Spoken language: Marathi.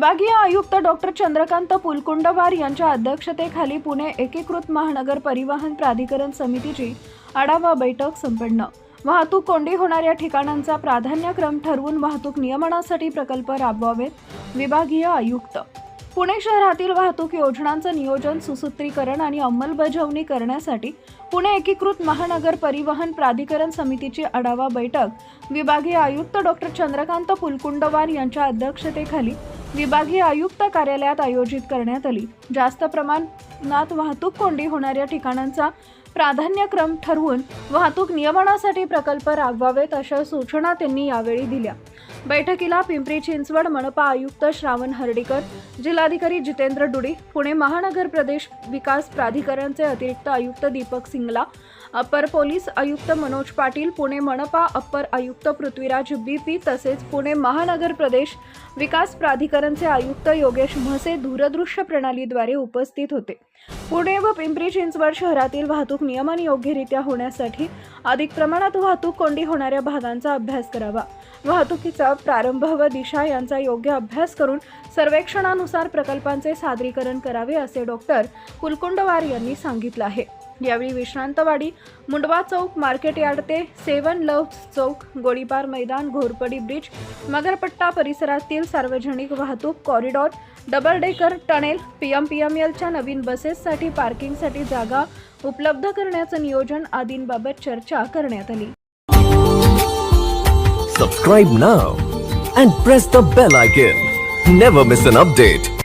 विभागीय आयुक्त डॉक्टर चंद्रकांत पुलकुंडवार यांच्या अध्यक्षतेखाली पुणे एकीकृत महानगर परिवहन प्राधिकरण समितीची आढावा बैठक संपन्न। वाहतूक कोंडी होणाऱ्या ठिकाणांचा प्राधान्यक्रम ठरवून वाहतूक नियमनासाठी प्रकल्प राबवावेत। विभागीय आयुक्त पुणे शहरातील वाहतूक योजनांचं नियोजन, सुसूत्रीकरण आणि अंमलबजावणी करण्यासाठी पुणे एकीकृत महानगर परिवहन प्राधिकरण समितीची आढावा बैठक विभागीय आयुक्त डॉक्टर चंद्रकांत पुलकुंडवार यांच्या अध्यक्षतेखाली विभागीय आयुक्त कार्यालयात आयोजित करण्यात आली। जास्त प्रमाणात वाहतूक कोंडी होणाऱ्या ठिकाणांचा प्राधान्यक्रम ठरवून वाहतूक नियमनासाठी प्रकल्प राबवावेत अशा सूचना त्यांनी यावेळी दिल्या। बैठकीला पिंपरी चिंचवड मनपा आयुक्त श्रावण हर्डीकर, जिल्हाधिकारी जितेंद्र डुडी, पुणे महानगर प्रदेश विकास प्राधिकरणचे अतिरिक्त आयुक्त दीपक सिंगला, अप्पर पोलीस आयुक्त मनोज पाटील, पुणे मनपा अप्पर आयुक्त पृथ्वीराज बीपी तसेच पुणे महानगर प्रदेश विकास प्राधिकरणचे आयुक्त योगेश म्हसे दूरदृश्य प्रणालीद्वारे उपस्थित होते। पुणे व पिंपरी चिंचवड शहरातील वाहतूक नियमन योग्यरित्या होण्यासाठी अधिक प्रमाणात वाहतूक कोंडी होणाऱ्या भागांचा अभ्यास करावा। वाहतुकीचा प्रारंभ व दिशा यांचा योग्य अभ्यास करून सर्वेक्षणानुसार प्रकल्पांचे सादरीकरण करावे असे डॉक्टर पुलकुंडवार यांनी सांगितले आहे। यावेळी विश्रांतवाडी, मुंडवा चौक, मार्केट यार्ड ते 7 लव्स चौक, गोळीबार मैदान, घोरपडी ब्रिज, मगरपट्टा परिसरातील सार्वजनिक वाहतूक कॉरिडॉर, डबल डेकर टनेल, पीएमपीएमएलच्या नवीन बसेससाठी पार्किंगसाठी जागा उपलब्ध करण्याचे नियोजन आदींबाबत चर्चा करण्यात आली। Subscribe now and press the bell icon. Never miss an update.